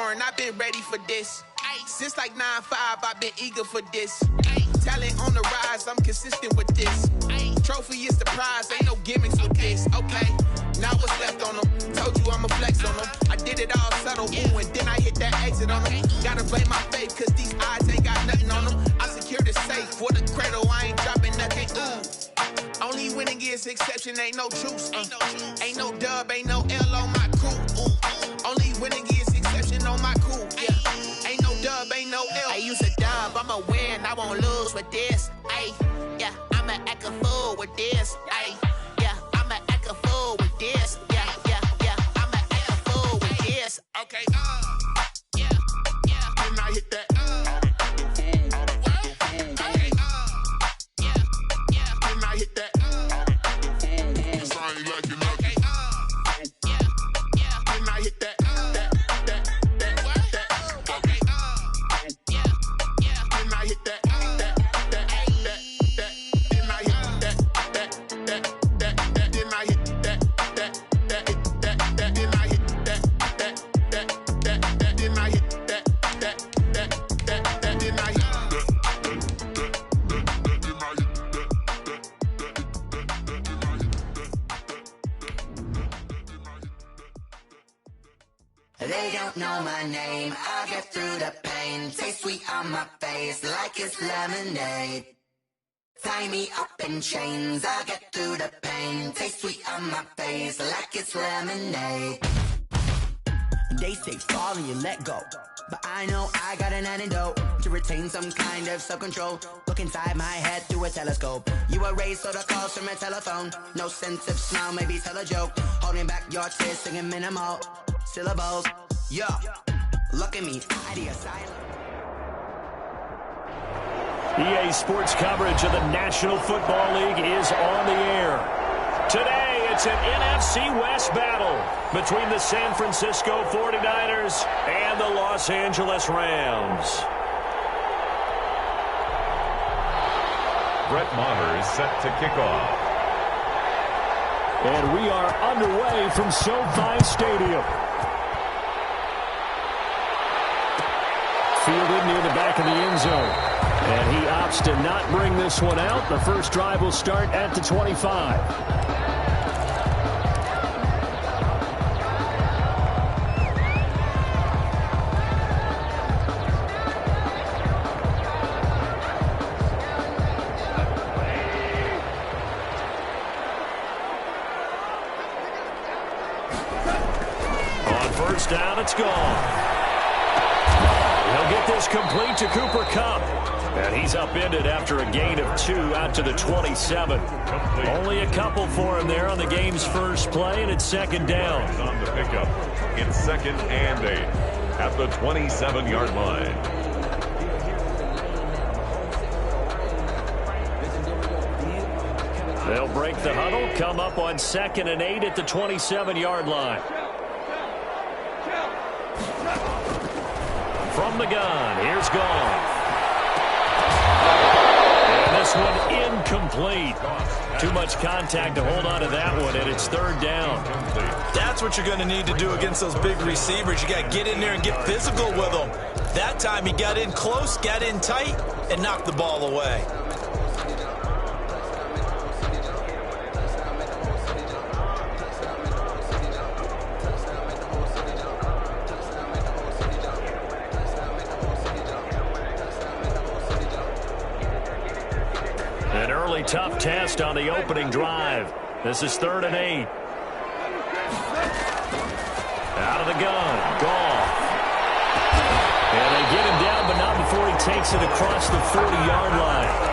foreign, I've been ready for this. Since like 9-5, I've been eager for this. Talent on the rise, I'm consistent with this. Trophy is the prize, ain't no gimmicks with this. Okay, now what's left on them? Told you I'ma flex on them. I did it all subtle, ooh, and then I hit that exit on them. Gotta blame my faith, cause these eyes ain't got nothing on them. I secured the safe for the cradle, I ain't dropping nothing, ooh. Only winning is exception, ain't no truce. Ain't no dub, ain't no L on my crew. Only winning is exception on my crew. Yeah. Ain't no dub, ain't no L. I use a dub, I'ma win, I won't lose with this. Ay, yeah, I'ma act a fool with this. Ay, yeah, I'ma act a fool with this. Yeah, yeah, yeah, I'ma act a fool with this. Okay, yeah, yeah. When I hit that, okay, yeah, yeah. When I hit that. They don't know my name, I'll get through the pain. Taste sweet on my face like it's lemonade. Tie me up in chains, I'll get through the pain. Taste sweet on my face like it's lemonade. They say fall and you let go, but I know I got an antidote to retain some kind of self-control. Look inside my head through a telescope. You erase all the calls from a telephone. No sense of smile, maybe tell a joke. Holding back your tears, singing minimal syllables. Yo, look at me, ID asylum. EA Sports coverage of the National Football League is on the air. Today, it's an NFC West battle between the San Francisco 49ers and the Los Angeles Rams. Brett Maher is set to kick off. And we are underway from SoFi Stadium. Fielded near the back of the end zone. And he opts to not bring this one out. The first drive will start at the 25. On first down, it's gone. He'll get this complete to Cooper Kupp. And he's upended after a gain of 2 out to the 27. Only a couple for him there on the game's first play, and it's second down. On the pickup, it's 2nd and 8 at the 27-yard line. They'll break the huddle, come up on 2nd and 8 at the 27-yard line. From the gun, here's Goff. And this one incomplete. Too much contact to hold on to that one, and it's third down. That's what you're going to need to do against those big receivers. You got to get in there and get physical with them. That time he got in close, got in tight, and knocked the ball away. Tough test on the opening drive. This is 3rd and 8. Out of the gun, Goff. And they get him down, but not before he takes it across the 40-yard line.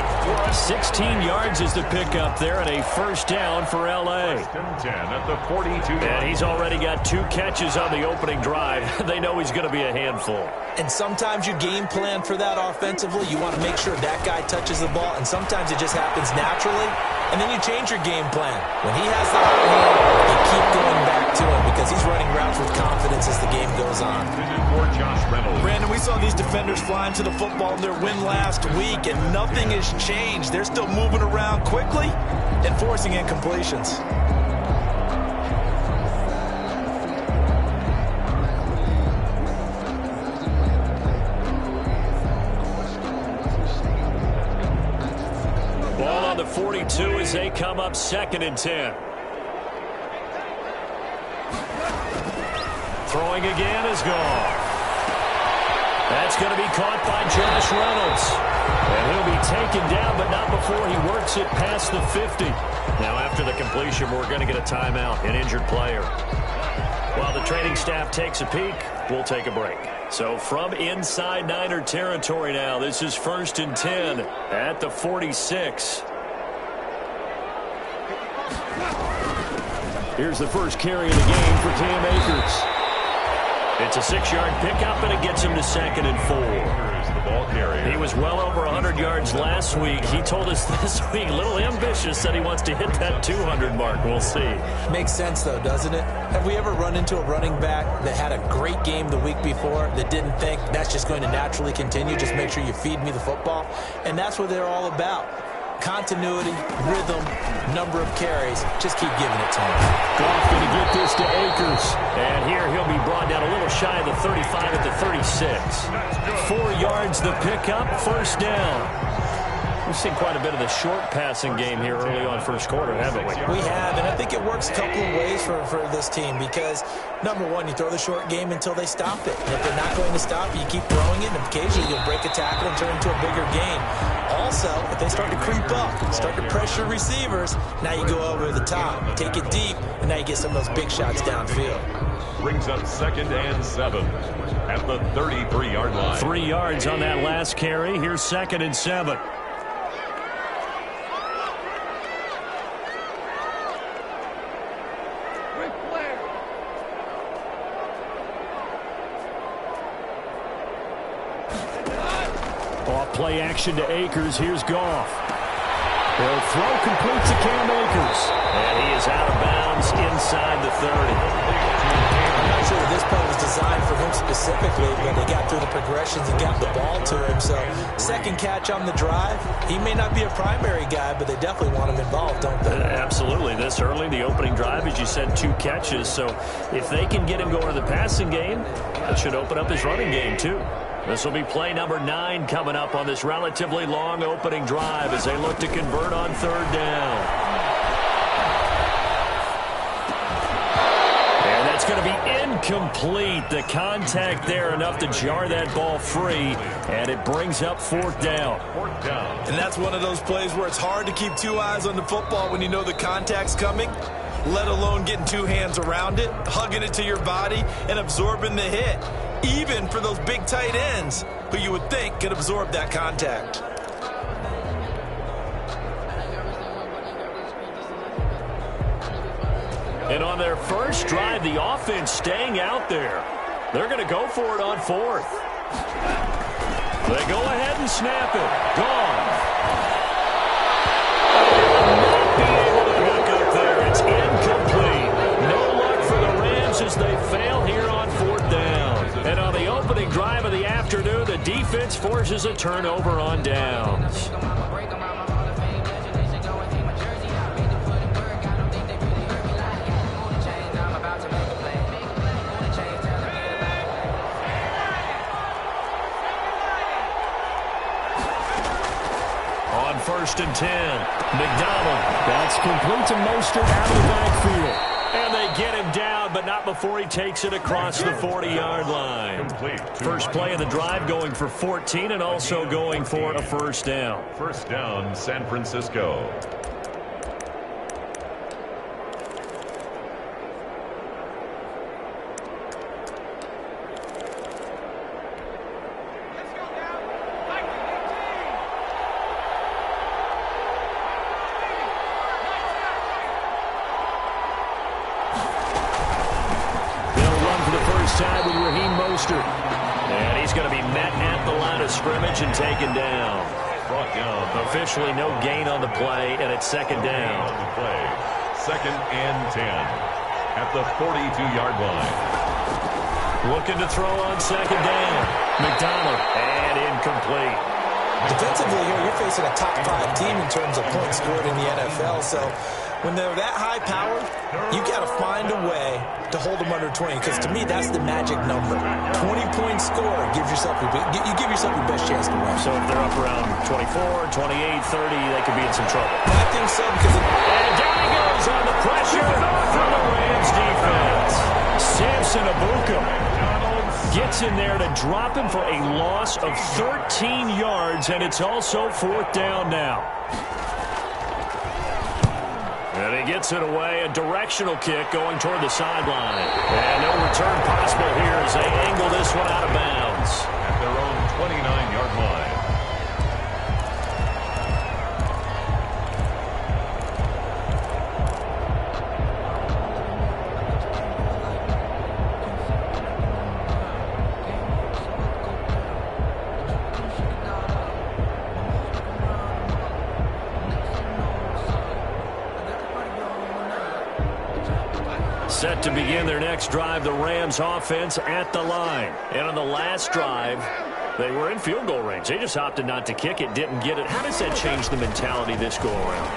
16 yards is the pickup there, and a first down for L.A. 10 at the 42. And he's already got 2 catches on the opening drive. They know he's going to be a handful. And sometimes you game plan for that offensively. You want to make sure that guy touches the ball, and sometimes it just happens naturally. And then you change your game plan. When he has the hot hand, you keep going back to him because he's running routes with confidence as the game goes on. Brandon, we saw these defenders flying to the football in their win last week, and nothing has changed. They're still moving around quickly and forcing incompletions. 2 as they come up 2nd and 10. Throwing again is gone. That's going to be caught by Josh Reynolds. And he'll be taken down, but not before he works it past the 50. Now, after the completion, we're going to get a timeout, an injured player. While the training staff takes a peek, we'll take a break. So from inside Niner territory now, this is 1st and 10 at the 46. Here's the first carry of the game for Cam Akers. It's a 6-yard pickup, and it gets him to 2nd and 4. The ball carrier. He was well over 100 yards last week. He told us this week, a little ambitious, said he wants to hit that 200 mark. We'll see. Makes sense, though, doesn't it? Have we ever run into a running back that had a great game the week before that didn't think that's just going to naturally continue? Just make sure you feed me the football. And that's what they're all about. Continuity, rhythm, number of carries. Just keep giving it to him. Goff going to get this to Akers. And here he'll be brought down a little shy of the 35 at the 36. 4 yards the pickup, 1st down. We've seen quite a bit of the short passing game here early on first quarter, haven't we? We have, and I think it works a couple of ways for this team because, number one, you throw the short game until they stop it. And if they're not going to stop it, you keep throwing it, and occasionally you'll break a tackle and turn into a bigger gain. Also, if they start to creep up, start to pressure receivers, now you go over the top, take it deep, and now you get some of those big shots downfield. Brings up 2nd and 7 at the 33-yard line. 3 yards on that last carry. Here's 2nd and 7. Play action to Akers. Here's Goff. He'll throw complete to Cam Akers. And he is out of bounds inside the 30. I'm not sure that this play was designed for him specifically, but they got through the progressions and got the ball to him. So, second catch on the drive. He may not be a primary guy, but they definitely want him involved, don't they? Absolutely. This early, the opening drive, as you said, 2 catches. So, if they can get him going to the passing game, that should open up his running game, too. This will be play number 9 coming up on this relatively long opening drive as they look to convert on 3rd down. And that's going to be incomplete. The contact there enough to jar that ball free, and it brings up 4th down. And that's one of those plays where it's hard to keep 2 eyes on the football when you know the contact's coming, let alone getting 2 hands around it, hugging it to your body, and absorbing the hit. Even for those big tight ends who you would think could absorb that contact. And on their first drive, the offense staying out there. They're going to go for it on 4th. They go ahead and snap it. Gone. Not be able to hook up there. It's incomplete. No luck for the Rams as they fail here on 4th down. And on the opening drive of the afternoon, the defense forces a turnover on downs. On 1st and 10, McDonald. That's complete to Mostert out of the backfield. And they get him down, but not before he takes it across the 40-yard line. First play of the drive going for 14 and also going for a 1st down. 1st down, San Francisco. With Raheem Mostert. And he's going to be met at the line of scrimmage and taken down. Brought down. Officially no gain on the play, and it's 2nd down. On the play. 2nd and 10 at the 42-yard line. Looking to throw on 2nd down. McDonald, and incomplete. Defensively here, you're facing a top 5 team in terms of points scored in the NFL, so when they're that high-powered, you got to find a way to hold them under 20, because to me, that's the magic number. 20-point score gives yourself you give yourself your best chance to win. So if they're up around 24, 28, 30, they could be in some trouble. I think so, because and down he goes on the pressure from the Rams defense. Samson Abuka gets in there to drop him for a loss of 13 yards, and it's also 4th down now. And he gets it away, a directional kick going toward the sideline. And no return possible here as they angle this one out of bounds. At their own 29-yard line. Set to begin their next drive, the Rams offense at the line. And on the last drive, they were in field goal range. They just opted not to kick it, didn't get it. How does that change the mentality this go-around?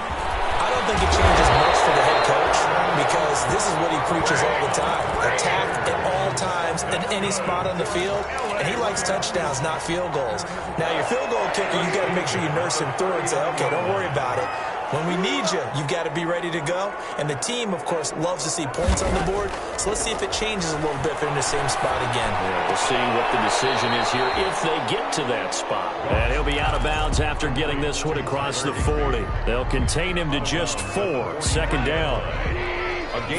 I don't think it changes much for the head coach, because this is what he preaches all the time. Attack at all times in any spot on the field, and he likes touchdowns, not field goals. Now, your field goal kicker, you got to make sure you nurse him through and say, okay, don't worry about it. When we need you, you've got to be ready to go. And the team, of course, loves to see points on the board. So let's see if it changes a little bit if they're in the same spot again. Yeah, we'll see what the decision is here if they get to that spot. And he'll be out of bounds after getting this one across the 40. They'll contain him to just 4. 2nd down.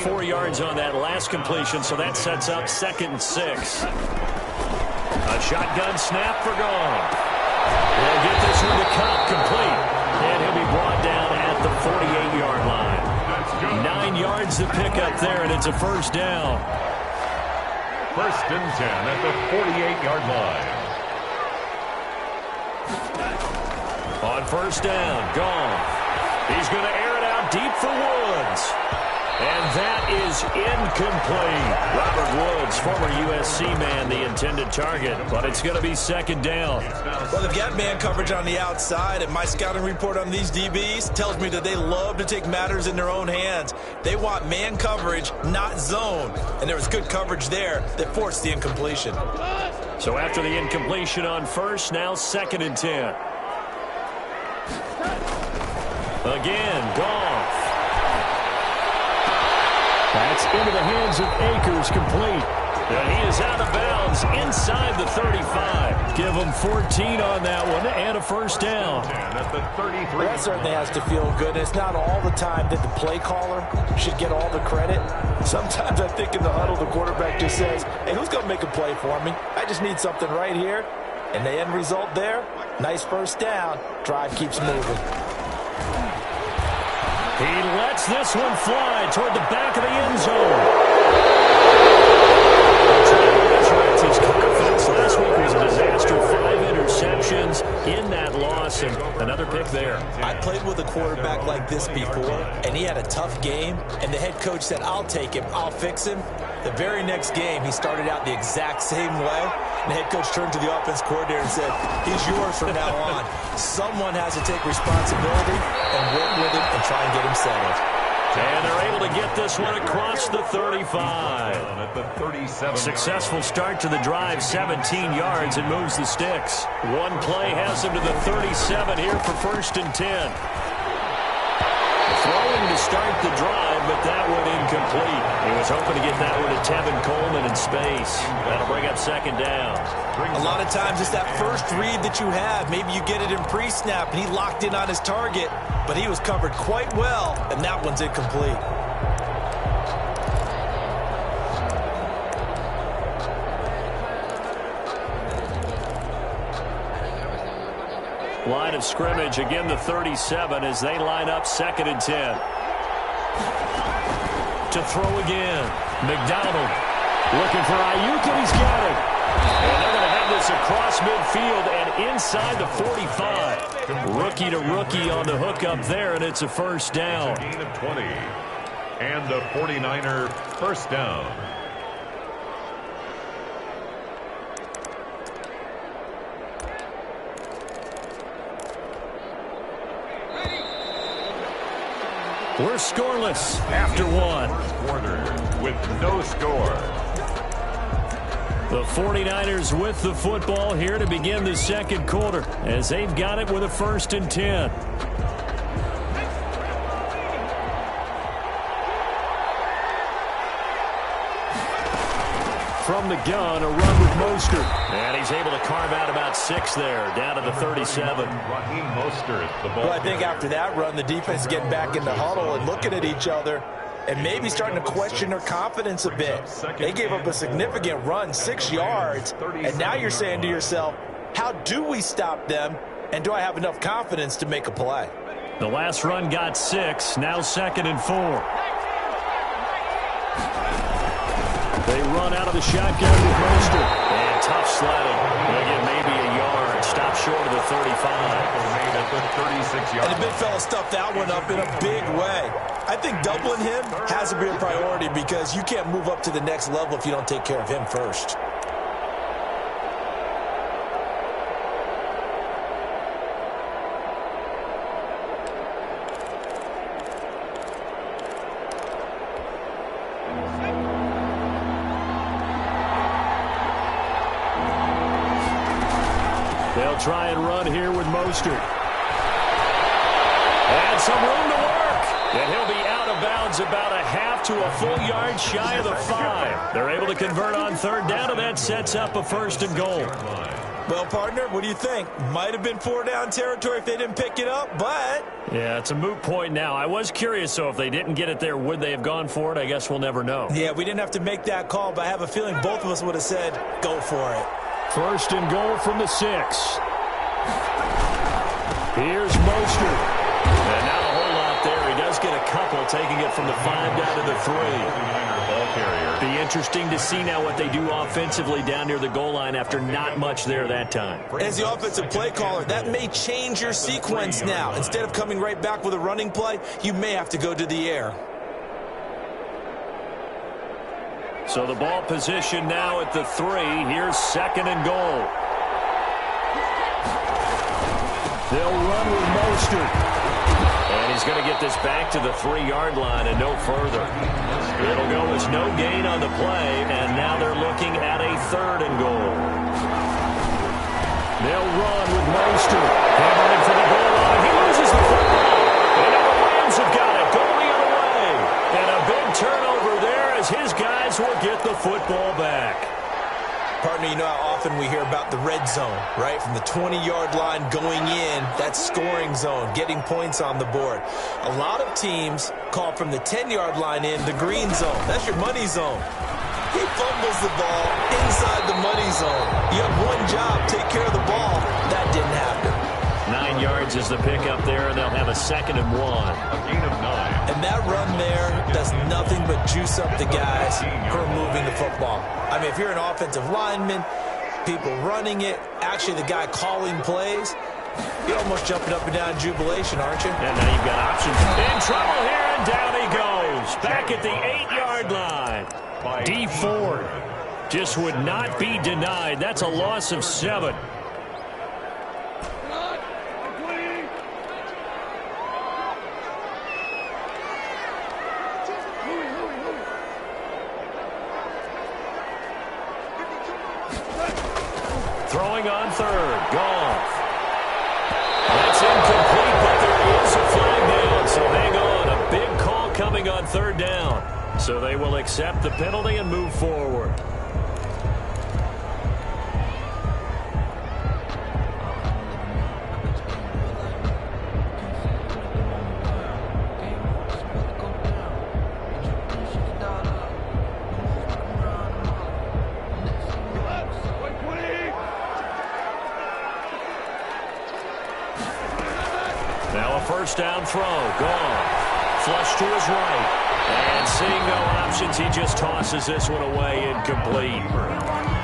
4 yards on that last completion, so that sets up 2nd and 6. A shotgun snap for Goff. They'll get this one to Cup, complete. And he'll be brought down at the 48-yard line. 9 yards to pick up there, and it's a 1st down. 1st and 10 at the 48-yard line. On 1st down, Goff. He's going to air it out deep for Woods. And that is incomplete. Robert Woods, former USC man, the intended target, but it's going to be 2nd down. Well, they've got man coverage on the outside, and my scouting report on these DBs tells me that they love to take matters in their own hands. They want man coverage, not zone. And there was good coverage there that forced the incompletion. So after the incompletion on 1st, now 2nd and 10. Again, Goff. That's into the hands of Akers, complete. And he is out of bounds inside the 35. Give him 14 on that one and a 1st down. At the 33. That certainly has to feel good. It's not all the time that the play caller should get all the credit. Sometimes I think in the huddle, the quarterback just says, hey, who's going to make a play for me? I just need something right here. And the end result there, nice 1st down. Drive keeps moving. He lets this one fly toward the back of the end zone. His confidence last week was a disaster. 5 interceptions in that loss, and another pick there. I played with a quarterback like this before, and he had a tough game, and the head coach said, I'll take him, I'll fix him. The very next game, he started out the exact same way, and the head coach turned to the offense coordinator and said, he's yours from now on. Someone has to take responsibility and work with him and try and get him settled. And they're able to get this one across the 35. At the 37. Successful start to the drive, 17 yards, and moves the sticks. One play has him to the 37 here for 1st and 10. Throwing to start the drive, but that one incomplete. He was hoping to get that one to Tevin Coleman in space. That'll bring up 2nd down. A lot of times it's that first read that you have. Maybe you get it in pre-snap, and he locked in on his target, but he was covered quite well, and that one's incomplete. Line of scrimmage, again the 37 as they line up 2nd and 10. To throw again. McDonald looking for Ayuk, and he's got it. And they're going to have this across midfield and inside the 45. Rookie to rookie on the hook up there, and it's a 1st down. Gain of 20. And the 49er 1st down. We're scoreless after one. First quarter with no score. The 49ers with the football here to begin the second quarter as they've got it with a 1st and 10. From the gun, a run with Mostert. And he's able to carve out about 6 there, down to the 37. Raheem Mostert, the ball. Well, I think after that run, the defense is getting back in the huddle and looking at each other and maybe starting to question their confidence a bit. They gave up a significant run, 6 yards, and now you're saying to yourself, how do we stop them, and do I have enough confidence to make a play? The last run got 6, now 2nd and 4. They run out of the shotgun with Mostert. And tough sledding. They'll get maybe a yard. Stop short of the 35. And the big fella stuffed that one up in a big way. I think doubling him has to be a priority because you can't move up to the next level if you don't take care of him first. They'll try and run here with Mostert. And some room to work. And he'll be out of bounds about a half to a full yard shy of the 5. They're able to convert on 3rd down, and that sets up a 1st and goal. Well, partner, what do you think? Might have been 4-down territory if they didn't pick it up, but... Yeah, it's a moot point now. I was curious, so if they didn't get it there, would they have gone for it? I guess we'll never know. Yeah, we didn't have to make that call, but I have a feeling both of us would have said, go for it. 1st and goal from the 6. Here's Mostert. And not a whole lot there. He does get a couple, taking it from the 5 down to the 3. Be interesting to see now what they do offensively down near the goal line after not much there that time. As the offensive play caller, that may change your sequence now. Instead of coming right back with a running play, you may have to go to the air. So the ball position now at the 3. Here's 2nd and goal. They'll run with Mostert. And he's going to get this back to the 3-yard line and no further. It'll go as no gain on the play, and now they're looking at a 3rd and goal. They'll run with Mostert. Hammering for the goal line. He loses the football. And now the Rams have got it. Going the other way. And a big turnover there as his guys will get the football back. Partner, you know how often we hear about the red zone, right? From the 20-yard line going in, that's scoring zone, getting points on the board. A lot of teams call from the 10-yard line in the green zone. That's your money zone. He fumbles the ball inside the money zone. You have one job, take care of the ball. That didn't happen. 9 yards is the pickup there, and they'll have a 2nd and 1. A gain of 9. And that run there does nothing but juice up the guys who are moving the football. I mean, if you're an offensive lineman, people running it, actually the guy calling plays, you're almost jumping up and down in jubilation, aren't you? And now you've got options. In trouble here, and down he goes. Back at the 8-yard line. D. Ford just would not be denied. That's a loss of 7. Throwing on 3rd. Goff. That's incomplete, but there is a flag down. So hang on. A big call coming on 3rd down. So they will accept the penalty and move forward. Now a 1st down throw. Gone. Flush to his right. And seeing no options, he just tosses this one away, incomplete.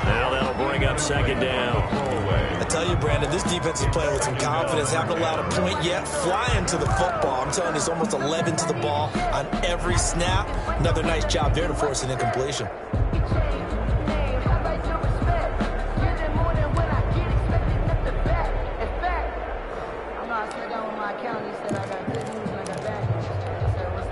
Now that'll bring up 2nd down. I tell you, Brandon, this defense is playing with some confidence. Haven't allowed a point yet. Flying to the football. I'm telling you, it's almost 11 to the ball on every snap. Another nice job there to force an incompletion. I sit down with my accountant. He said I got good news and I got bad news. I said, what's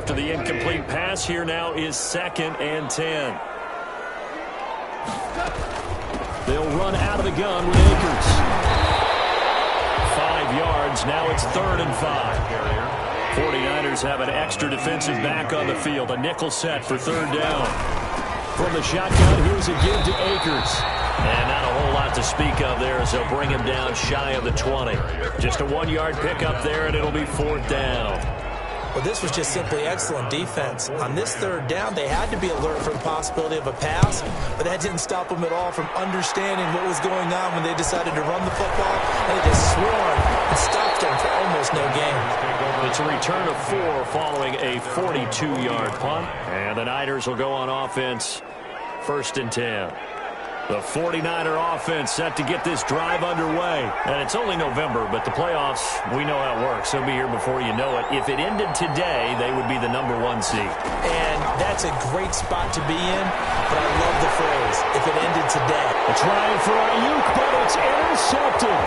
after the incomplete pass. Here now is 2nd and 10. They'll run out of the gun with Akers. 5 yards. Now it's 3rd and 5. 49ers have an extra defensive back on the field. A nickel set for 3rd down. From the shotgun, here's a give to Akers. And not a whole lot to speak of there as they'll bring him down shy of the 20. Just a 1-yard pickup there, and it'll be 4th down. Well, this was just simply excellent defense. On this 3rd down, they had to be alert for the possibility of a pass, but that didn't stop them at all from understanding what was going on when they decided to run the football. They just swarmed and stopped them for almost no gain. It's a return of 4 following a 42-yard punt, and the Niners will go on offense 1st and 10. The 49er offense set to get this drive underway. And it's only November, but the playoffs, we know how it works. They'll be here before you know it. If it ended today, they would be the number 1 seed. And that's a great spot to be in, but I love the phrase, if it ended today. A try for Ayuk, but it's intercepted.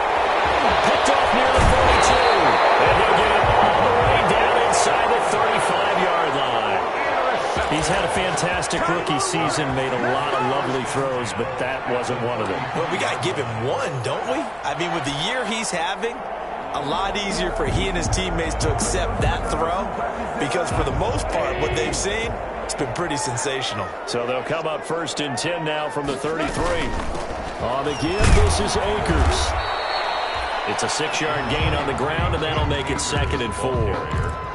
Picked off near the 42. And he'll get it all the way down inside the 35-yard line. He's had a fantastic rookie season, made a lot of lovely throws, but that wasn't one of them. Well, we got to give him one, don't we? I mean, with the year he's having, a lot easier for he and his teammates to accept that throw because for the most part, what they've seen, it's been pretty sensational. So they'll come up 1st and 10 now from the 33. On the give, this is Akers. It's a 6-yard gain on the ground, and that'll make it 2nd and 4.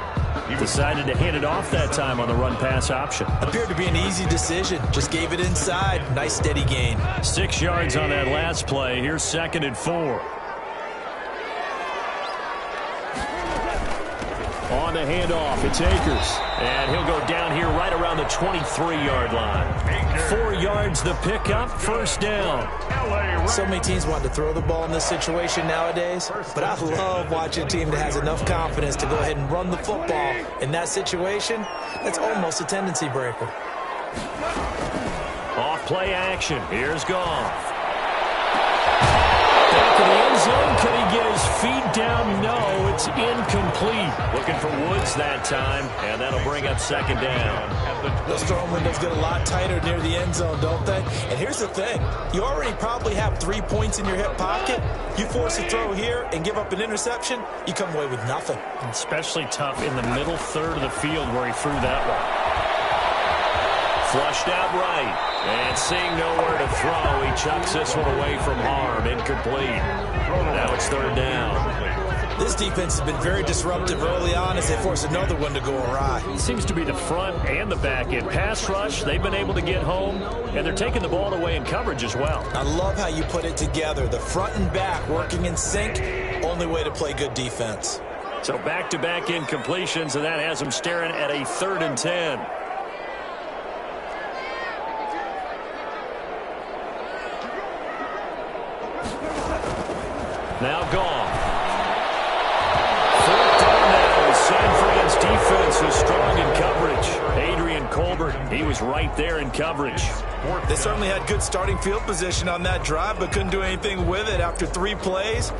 He decided to hand it off that time on the run-pass option. Appeared to be an easy decision. Just gave it inside. Nice, steady gain. 6 yards on that last play. Here's 2nd and 4. On the handoff, it's Akers. And he'll go down here right around the 23-yard line. 4 yards the pickup, 1st down. So many teams want to throw the ball in this situation nowadays, but I love watching a team that has enough confidence to go ahead and run the football. In that situation, that's almost a tendency breaker. Off play action. Here's Goff. Back in the end zone. Can he get his feet down? No, it's incomplete. Looking for Woods that time, and that'll bring up 2nd down. Those throwing windows get a lot tighter near the end zone, don't they? And here's the thing. You already probably have 3 points in your hip pocket. You force a throw here and give up an interception, you come away with nothing. Especially tough in the middle 3rd of the field where he threw that one. Flushed out right. And seeing nowhere to throw, he chucks this one away from harm. Incomplete. Now it's 3rd down. This defense has been very disruptive early on as they force another one to go awry. It seems to be the front and the back end. Pass rush, they've been able to get home, and they're taking the ball away in coverage as well. I love how you put it together. The front and back working in sync, only way to play good defense. So back-to-back incompletions, and that has them staring at a 3rd and 10. Now Goff. 4th down now as San Fran's defense was strong in coverage. Adrian Colbert, he was right there in coverage. They certainly had good starting field position on that drive, but couldn't do anything with it after 3 plays.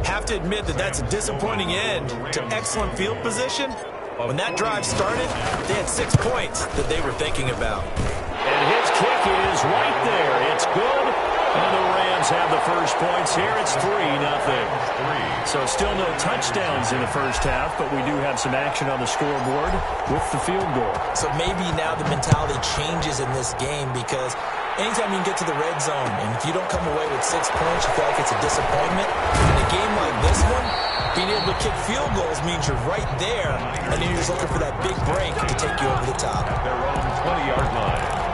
Have to admit that that's a disappointing end to excellent field position. When that drive started, they had 6 points that they were thinking about. And his kick is right there. It's good. And the Rams have the first points here. It's 3-0. So still no touchdowns in the first half, but we do have some action on the scoreboard with the field goal. So maybe now the mentality changes in this game because anytime you can get to the red zone, and if you don't come away with 6 points, you feel like it's a disappointment. In a game like this one, being able to kick field goals means you're right there, and then you're just looking for that big break to take you over the top. At their own 20-yard line.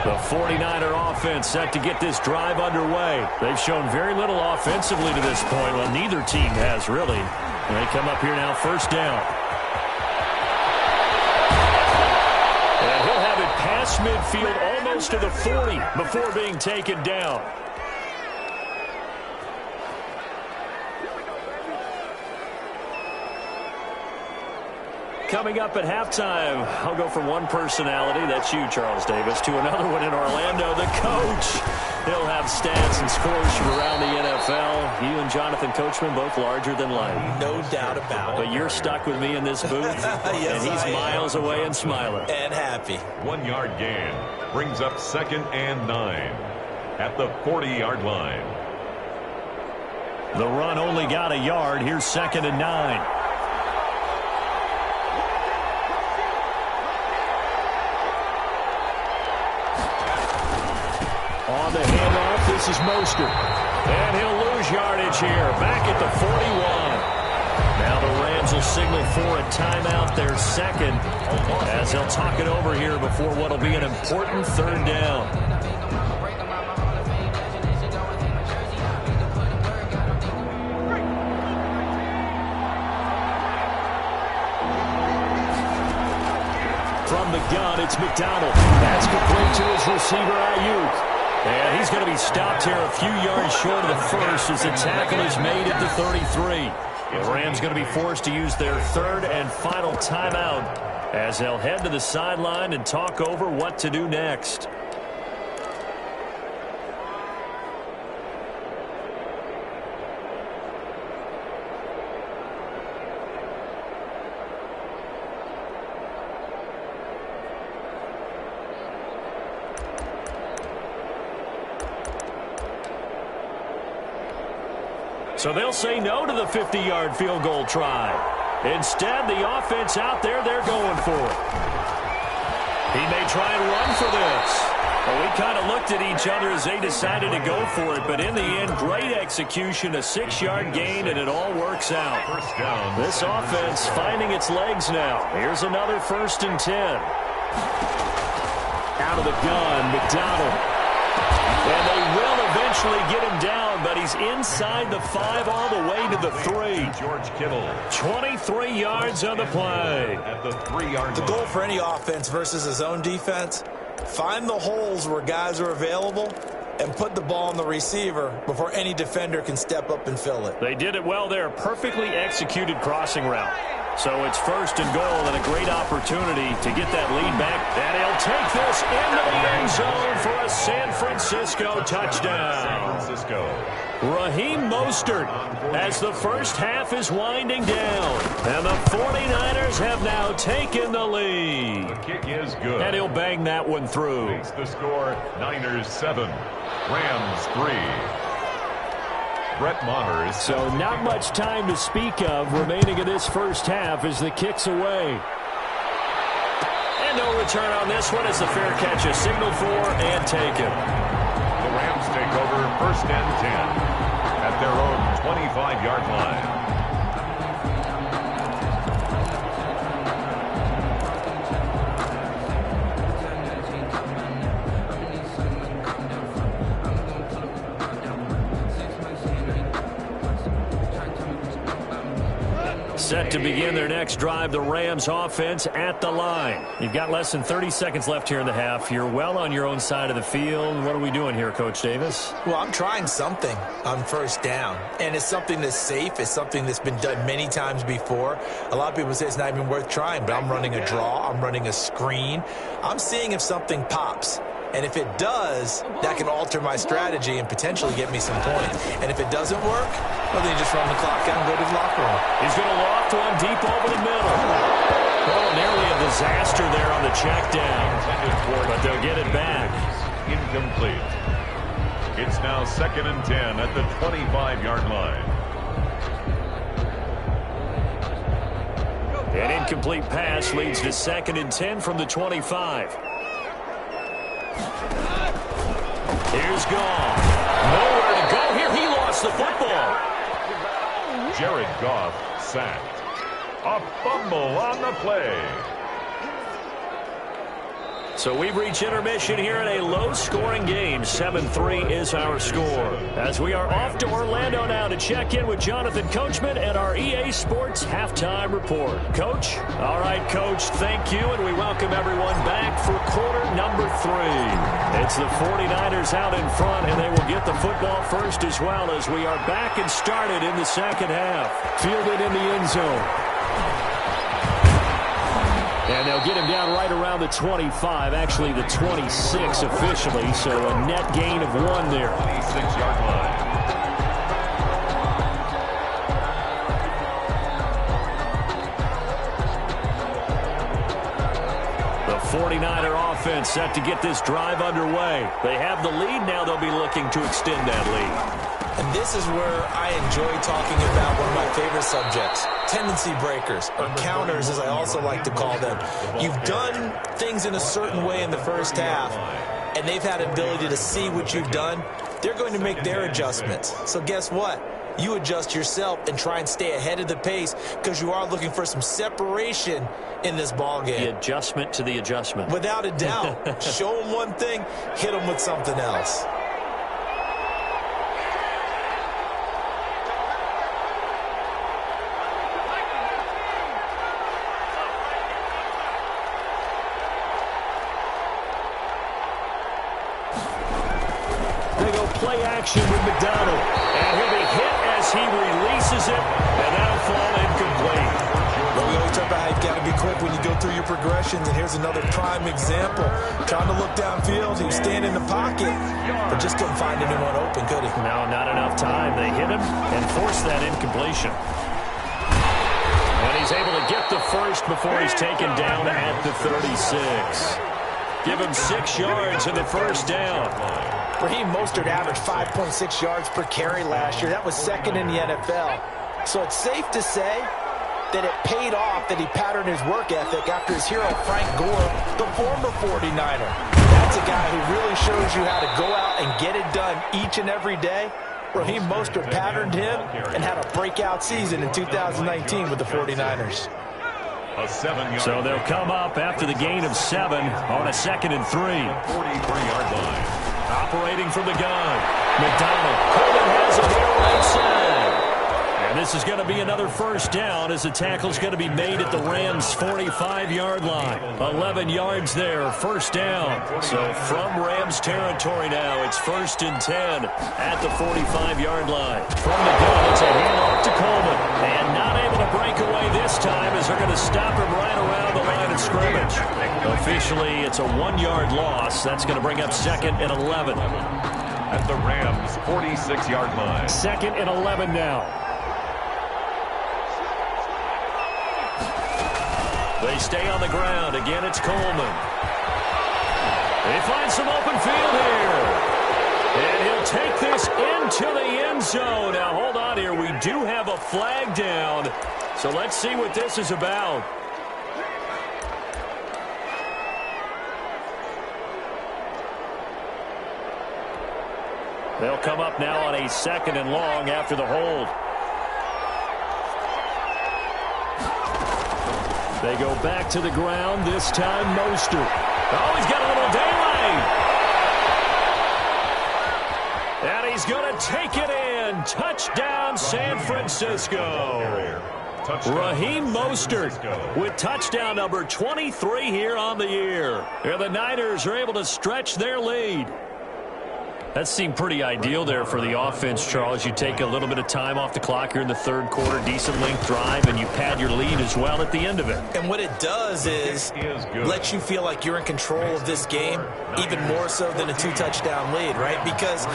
The 49er offense set to get this drive underway. They've shown very little offensively to this point. Well, neither team has really. And they come up here now 1st down. And he'll have it past midfield almost to the 40 before being taken down. coming up at halftime. I'll go from one personality, that's you, Charles Davis, to another one in Orlando, the coach. He'll have stats and scores from around the NFL. You and Jonathan Coachman both larger than life. No doubt about it. But you're stuck with me in this booth, yes, and he's miles away and smiling. And happy. 1 yard gain brings up 2nd and 9 at the 40-yard line. The run only got a yard. Here's 2nd and 9. On the handoff, this is Mostert. And he'll lose yardage here. Back at the 41. Now the Rams will signal for a timeout, their second, as they'll talk it over here before what will be an important 3rd down. From the gun, it's McDonald. That's complete to his receiver, Ayuk. And he's going to be stopped here a few yards short of the first as the tackle is made at the 33. The Rams going to be forced to use their 3rd and final timeout as they'll head to the sideline and talk over what to do next. So they'll say no to the 50-yard field goal try. Instead, the offense out there, they're going for it. He may try and run for this. Well, we kind of looked at each other as they decided to go for it, but in the end, great execution, a 6-yard gain, and it all works out. First down. This offense finding its legs now. Here's another 1st and 10. Out of the gun, McDonald. And they will eventually get him down, but he's inside the 5 all the way to the 3. George Kittle. 23 yards on the play. At the 3-yard line. The goal for any offense versus his own defense, find the holes where guys are available and put the ball on the receiver before any defender can step up and fill it. They did it well there. Perfectly executed crossing route. So it's 1st and goal and a great opportunity to get that lead back. And he'll take this into the end zone for a San Francisco touchdown. San Francisco. Raheem Mostert as the first half is winding down. And the 49ers have now taken the lead. The kick is good. And he'll bang that one through. Makes the score Niners 7, Rams 3. Brett Maher is so not much time to speak of remaining in this first half as the kick's away. And no return on this one as the fair catch is signaled for and taken. The Rams take over 1st and 10 at their own 25-yard line. Set to begin their next drive, the Rams offense at the line. You've got less than 30 seconds left here in the half. You're well on your own side of the field. What are we doing here, Coach Davis? Well, I'm trying something on 1st down, and it's something that's safe. It's something that's been done many times before. A lot of people say it's not even worth trying, but I'm running a draw. I'm running a screen. I'm seeing if something pops. And if it does, that can alter my strategy and potentially get me some points. And if it doesn't work, well, then you just run the clock out and go to the locker room. He's going to loft one deep over the middle. Oh, nearly a disaster there on the check down. But they'll get it back. Incomplete. It's now 2nd and 10 at the 25-yard line. An incomplete pass leads to 2nd and 10 from the 25. Here's Goff. Nowhere to go here. He lost the football. Jared Goff sacked. A fumble on the play. So we've reached intermission here in a low-scoring game. 7-3 is our score. As we are off to Orlando now to check in with Jonathan Coachman and our EA Sports Halftime Report. Coach? All right, Coach, thank you, and we welcome everyone back for quarter number 3. It's the 49ers out in front, and they will get the football first as well as we are back and started in the second half. Fielded in the end zone. And they'll get him down right around the 25, actually the 26 officially, so a net gain of 1 there. 26-yard line. The 49er offense set to get this drive underway. They have the lead, now they'll be looking to extend that lead. And this is where I enjoy talking about one of my favorite subjects, tendency breakers, or counters as I also like to call them. You've done things in a certain way in the first half, and they've had ability to see what you've done. They're going to make their adjustments. So guess what? You adjust yourself and try and stay ahead of the pace because you are looking for some separation in this ball game. The adjustment to the adjustment. Without a doubt. Show them one thing, hit them with something else. Play action with McDonald. And he'll be hit as he releases it, and that'll fall incomplete. Well, we always talk about how you've got to be quick when you go through your progressions, and here's another prime example. Trying to look downfield, he was standing in the pocket, but just couldn't find anyone open, could he? No, not enough time. They hit him and forced that incompletion. And he's able to get the first before he's taken down at the 36. Give him 6 yards in the first down. Raheem Mostert averaged 5.6 yards per carry last year. That was second in the NFL. So it's safe to say that it paid off that he patterned his work ethic after his hero Frank Gore, the former 49er. That's a guy who really shows you how to go out and get it done each and every day. Raheem Mostert patterned him and had a breakout season in 2019 with the 49ers. So they'll come up after the gain of 7 on a 2nd and 3. 43-yard line. Operating from the gun. McDonald. Coleman has it here right side. And this is going to be another first down as the tackle's going to be made at the Rams' 45-yard line. 11 yards there, first down. So from Rams territory now, it's 1st and 10 at the 45-yard line. From the gun, it's a handoff to Coleman. And not able to break away this time as they're going to stop him right around the line of scrimmage. Officially, it's a 1-yard loss. That's going to bring up 2nd and 11. At the Rams' 46-yard line. 2nd and 11 now. They stay on the ground. Again, it's Coleman. They find some open field here. And he'll take this into the end zone. Now, hold on here. We do have a flag down. So let's see what this is about. They'll come up now on a 2nd and long after the hold. They go back to the ground, this time Mostert. Oh, he's got a little delay. And he's going to take it in. Touchdown, San Francisco. Raheem Mostert with touchdown number 23 here on the year. And the Niners are able to stretch their lead. That seemed pretty ideal there for the offense, Charles. You take a little bit of time off the clock here in the 3rd quarter, decent length drive, and you pad your lead as well at the end of it. And what it does is let you feel like you're in control of this game, even more so than a 2-touchdown lead, right? Because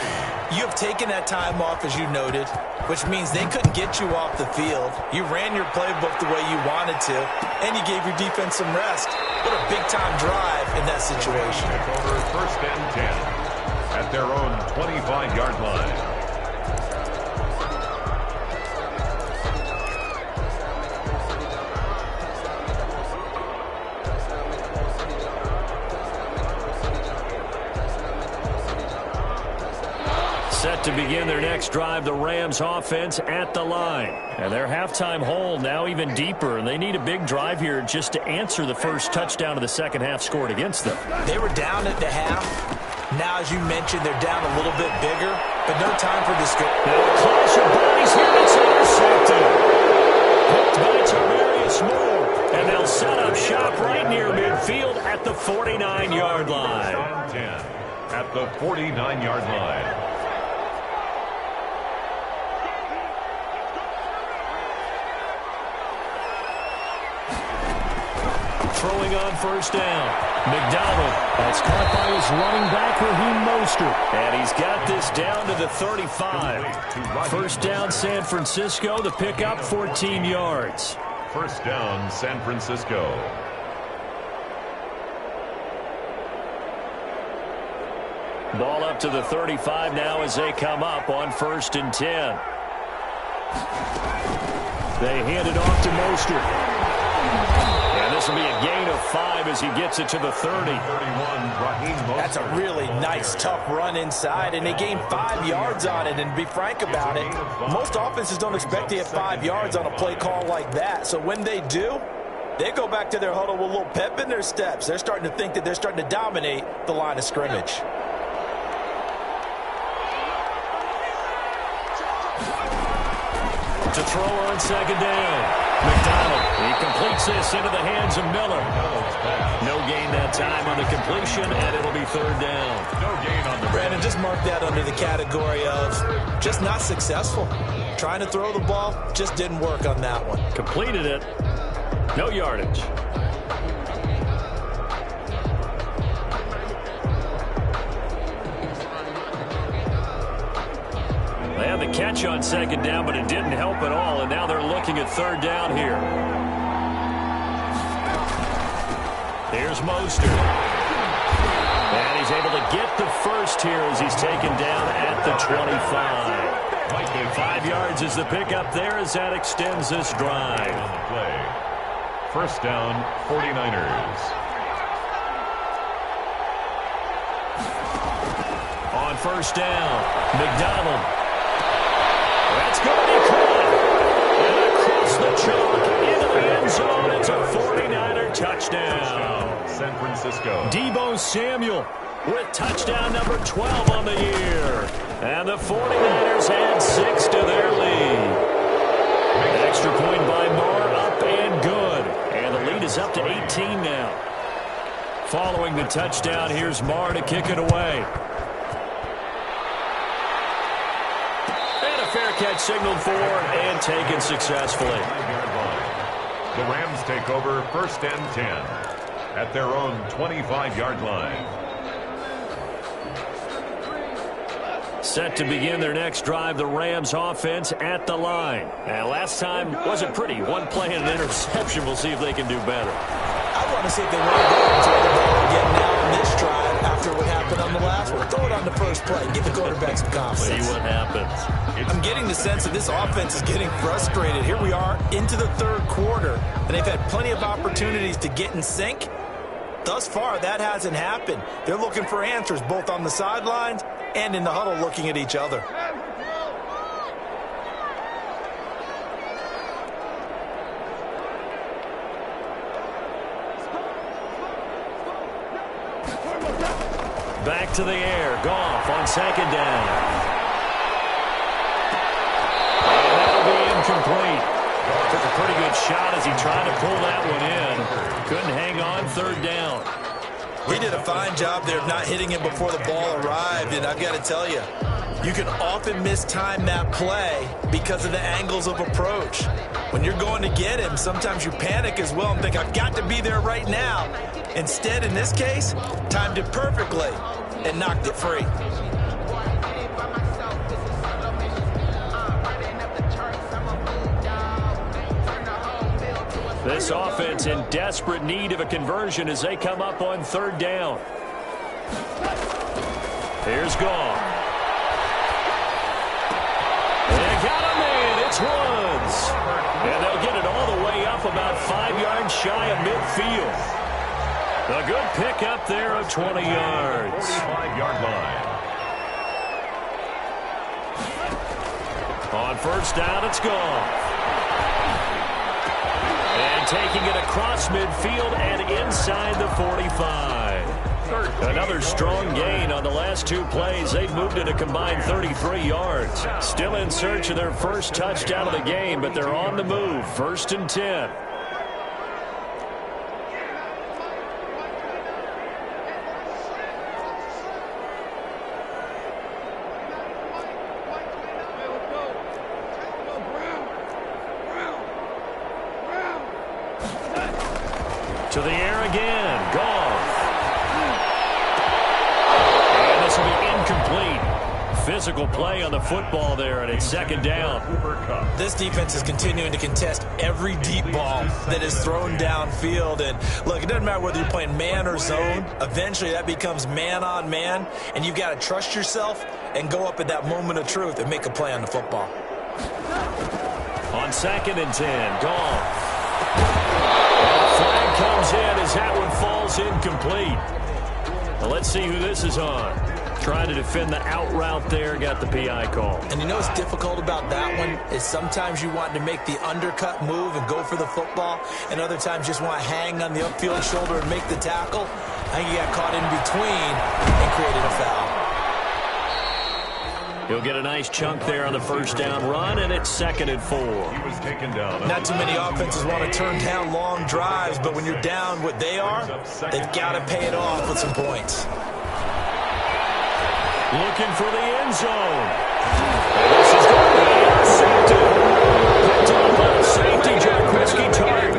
you have taken that time off, as you noted, which means they couldn't get you off the field. You ran your playbook the way you wanted to, and you gave your defense some rest. What a big-time drive in that situation. Over 1st and 10. At their own 25-yard line. Set to begin their next drive, the Rams offense at the line. And their halftime hole now even deeper, and they need a big drive here just to answer the first touchdown of the second half scored against them. They were down at the half. Now, as you mentioned, they're down a little bit bigger, but no time for discouragement. Now a clash of bodies here. It's intercepted. Picked by Tarvarius Moore. And they'll set up shop right near midfield at the 49-yard line. At the 49-yard line. throwing on first down. McDonald. That's caught by his running back, Raheem Mostert. And he's got this down to the 35. First down, San Francisco. The pickup, 14 yards. First down, San Francisco. Ball up to the 35 now as they come up on 1st and 10. They hand it off to Mostert. And this will be a gain of 5 as he gets it to the 30. That's a really nice, tough run inside, and they gained 5 yards on it. And to be frank about it, most offenses don't expect to get 5 yards on a play call like that. So when they do, they go back to their huddle with a little pep in their steps. They're starting to think that they're starting to dominate the line of scrimmage. To throw on 2nd down. McDonald, he completes this into the hands of Miller. No gain that time on the completion, and it'll be 3rd down. No gain on the Brandon, just mark that under the category of just not successful. Trying to throw the ball, just didn't work on that one. Completed it. No yardage. They had the catch on 2nd down, but it didn't help at all, and now they're looking at 3rd down here. Here's Mostert. And he's able to get the first here as he's taken down at the 25. 5 yards is the pickup there as that extends this drive. First down, 49ers. On 1st down, McDonald. That's going to be caught. And across the chalk into the end zone. It's a 49er touchdown. San Francisco. Deebo Samuel with touchdown number 12 on the year. And the 49ers add 6 to their lead. Extra point by Moore, up and good. And the lead is up to 18 now. Following the touchdown, here's Moore to kick it away. Fair catch signaled for and taken successfully. The Rams take over 1st and 10 at their own 25-yard line. Set to begin their next drive, the Rams offense at the line. And last time wasn't pretty. One play and an interception. We'll see if they can do better. I want to see if they want to go and throw the ball again now on this drive after what happened on the last one. Throw it on the first play. Give the quarterback some confidence. See what happens. I'm getting the sense that this offense is getting frustrated. Here we are into the 3rd quarter, and they've had plenty of opportunities to get in sync. Thus far, that hasn't happened. They're looking for answers both on the sidelines and in the huddle looking at each other. Back to the air. Goff on 2nd down. And that'll be incomplete. Took a pretty good shot as he tried to pull that one in. Couldn't hang on 3rd down. He did a fine job there of not hitting him before the ball arrived, and I've got to tell you, you can often mistime that play because of the angles of approach. When you're going to get him, sometimes you panic as well and think, I've got to be there right now. Instead, in this case, timed it perfectly and knocked it free. This offense in desperate need of a conversion as they come up on 3rd down. Here's Goff. They got a man. It's Woods. And they'll get it all the way up about 5 yards shy of midfield. A good pickup there of 20 yards. 45-yard line. On 1st down, it's Goff. And taking it across midfield and inside the 45. Another strong gain on the last 2 plays. They've moved it a combined 33 yards. Still in search of their first touchdown of the game, but they're on the move. 1st and 10. To the air again. Goff. And this will be incomplete. Physical play on the football there, and it's second down. This defense is continuing to contest every deep ball that is thrown downfield. And look, it doesn't matter whether you're playing man or zone. Eventually, that becomes man on man, and you've got to trust yourself and go up at that moment of truth and make a play on the football. On 2nd and 10, Goff. Flag comes in as that one falls incomplete. Well, let's see who this is on. Trying to defend the out route there, got the PI call. And you know what's difficult about that one is sometimes you want to make the undercut move and go for the football, and other times just want to hang on the upfield shoulder and make the tackle. I think he got caught in between and created a foul. He'll get a nice chunk there on the first down run, and it's 2nd and 4. He was taken down. Not too many offenses want to turn down long drives, but when you're down what they are, they've got to pay it off with some points. Looking for the end zone. This is going to be intercepted. Picked up by the safety, Jaquiski Tartt.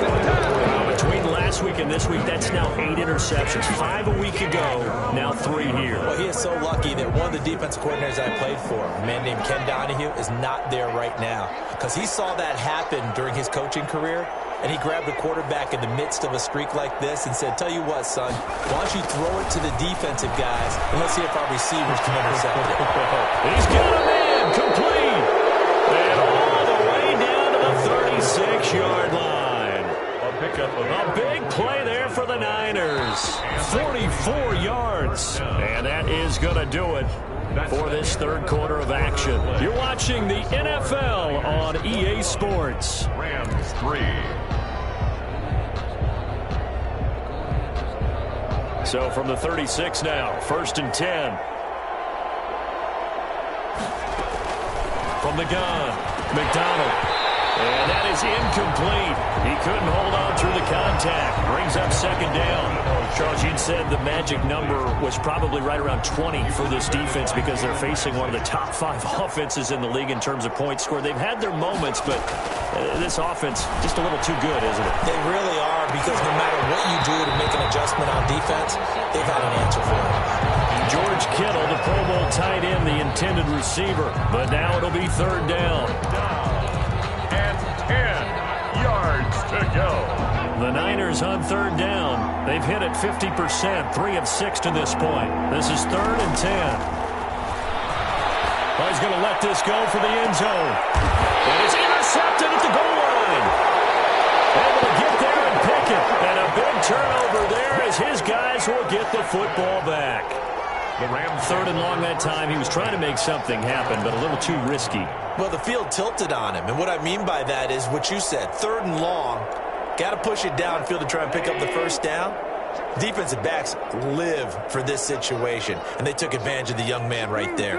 Between last week and this week, that's now 8 interceptions. 5 a week ago, now 3 here. Well, he is so lucky that one of the defensive coordinators I played for, a man named Ken Donahue, is not there right now. Because he saw that happen during his coaching career, and he grabbed the quarterback in the midst of a streak like this and said, tell you what, son, why don't you throw it to the defensive guys, and let's see if our receivers can intercept it. He's got a man, complete. And all the way down to the 36-yard line. A big play there for the Niners. 44 yards. And that is going to do it for this third quarter of action. You're watching the NFL on EA Sports. Rams 3. So from the 36 now, 1st and 10. From the gun, McDonald. And that is incomplete. He couldn't hold on through the contact. Brings up 2nd down. Charles, you'd said the magic number was probably right around 20 for this defense because they're facing one of the top 5 offenses in the league in terms of points scored. They've had their moments, but this offense just a little too good, isn't it? They really are, because no matter what you do to make an adjustment on defense, they've had an answer for it. George Kittle, the Pro Bowl tight end, the intended receiver. But now it'll be 3rd down. And 10 yards to go. The Niners on 3rd down. They've hit it 50%, 3 of 6 to this point. This is 3rd and 10. Well, he's going to let this go for the end zone. And it's intercepted at the goal line. Able to get there and pick it. And a big turnover there as his guys will get the football back. The Rams 3rd and long that time. He was trying to make something happen, but a little too risky. Well, the field tilted on him, and what I mean by that is what you said, 3rd and long. Got to push it downfield to try and pick up the first down. Defensive backs live for this situation, and they took advantage of the young man right there.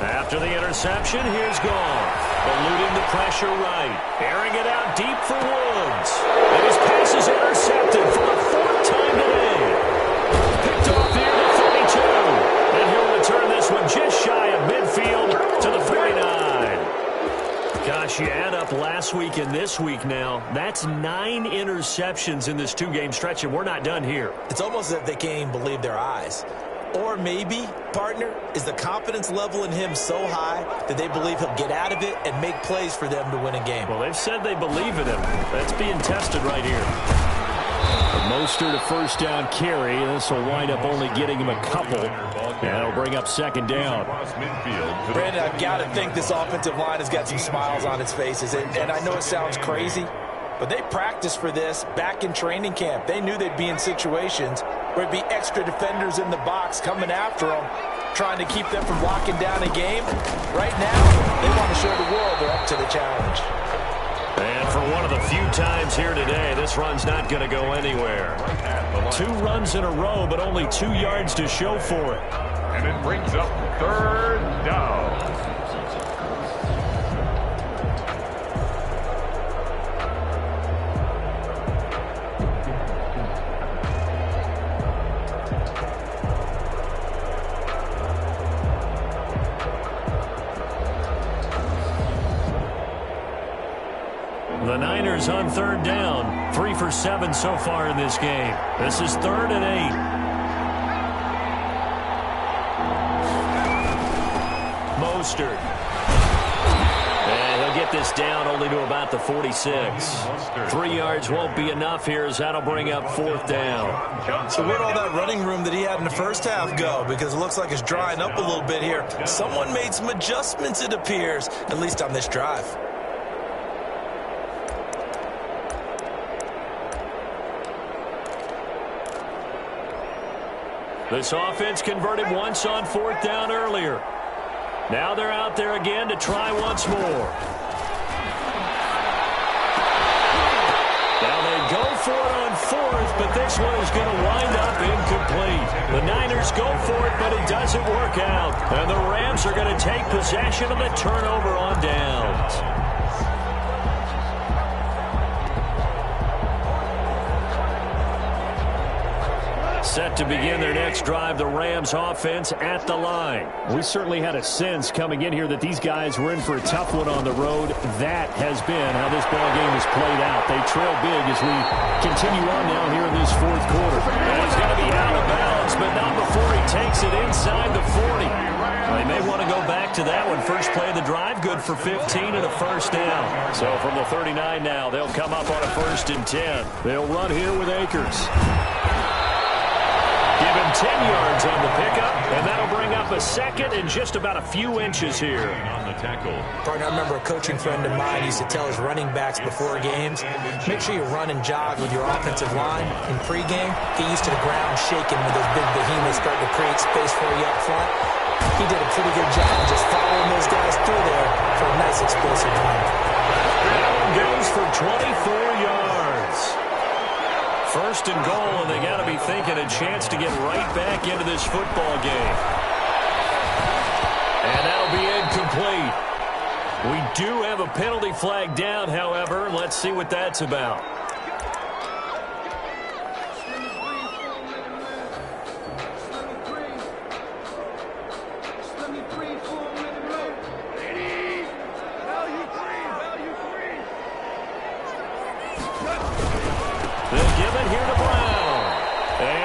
After the interception, here's Goff. Eluding the pressure right. Airing it out deep for Woods. And his pass is intercepted for the 4th time today. Picked off near the 32. And he'll return this one just shy of midfield to the 49. Gosh, you add up last week and this week now. That's 9 interceptions in this 2-game stretch, and we're not done here. It's almost as if they can't even believe their eyes. Or maybe, partner, is the confidence level in him so high that they believe he'll get out of it and make plays for them to win a game. Well, they've said they believe in him. That's being tested right here. Mostert a first down carry. This will wind up only getting him a couple. And it'll bring up 2nd down. Brandon, I've got to think this offensive line has got some smiles on its faces. And I know it sounds crazy, but they practiced for this back in training camp. They knew they'd be in situations where it'd be extra defenders in the box coming after them, trying to keep them from locking down a game. Right now, they want to show the world they're up to the challenge. And for one of the few times here today, this run's not going to go anywhere. 2 runs in a row, but only 2 yards to show for it. And it brings up 3rd down. The Niners on third down. 3 for 7 so far in this game. This is 3rd and 8. Mostert. And he'll get this down only to about the 46. 3 yards won't be enough here as that'll bring up 4th down. So where'd all that running room that he had in the first half go? Because it looks like it's drying up a little bit here. Someone made some adjustments, it appears, at least on this drive. This offense converted once on 4th down earlier. Now they're out there again to try once more. Now they go for it on 4th, but this one is going to wind up incomplete. The Niners go for it, but it doesn't work out. And the Rams are going to take possession of the turnover on downs. Set to begin their next drive, the Rams offense at the line. We certainly had a sense coming in here that these guys were in for a tough one on the road. That has been how this ball game has played out. They trail big as we continue on now here in this 4th quarter. And he's going to be out of bounds, but not before he takes it inside the 40. They may want to go back to that one. First play of the drive, good for 15 and a first down. So from the 39 now, they'll come up on a 1st and 10. They'll run here with Akers. Give him 10 yards on the pickup, and that'll bring up a 2nd and just about a few inches here. On the tackle. Partner, I remember a coaching friend of mine used to tell his running backs before games, make sure you run and jog with your offensive line in pregame. Get used to the ground shaking when those big behemoths start to create space for you up front. He did a pretty good job just following those guys through there for a nice explosive run. That one goes for 24 yards. 1st and goal, and they got to be thinking a chance to get right back into this football game. And that'll be incomplete. We do have a penalty flag down, however. Let's see what that's about.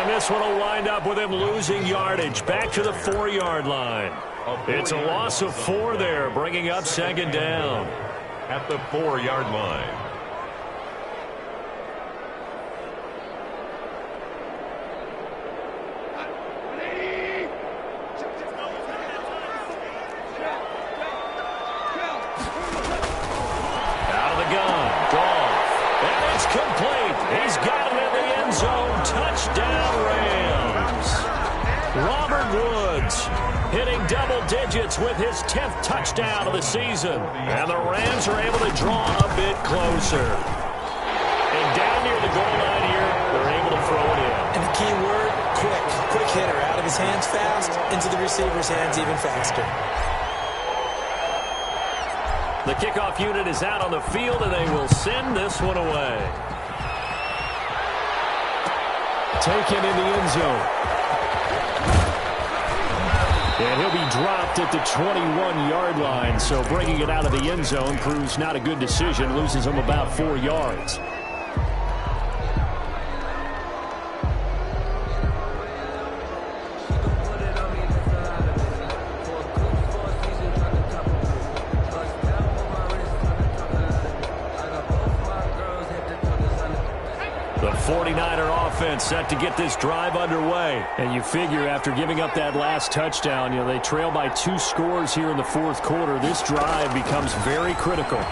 This one will wind up with him losing yardage back to the 4-yard line. It's a loss of 4 there, bringing up 2nd down. At the 4-yard line. Out of the gun, Goff. And it's complete. He's got it in the end zone. Touchdown, Rams. Robert Woods hitting double digits with his 10th touchdown of the season. And the Rams are able to draw a bit closer. And down near the goal line here, they're able to throw it in. And the key word, quick. Quick hitter. Out of his hands fast, into the receiver's hands even faster. The kickoff unit is out on the field, and they will send this one away. Taken in the end zone. And he'll be dropped at the 21-yard line. So bringing it out of the end zone proves not a good decision. Loses him about 4 yards. The 49er offense set to get this drive underway. And you figure after giving up that last touchdown, they trail by 2 scores here in the 4th quarter. This drive becomes very critical. And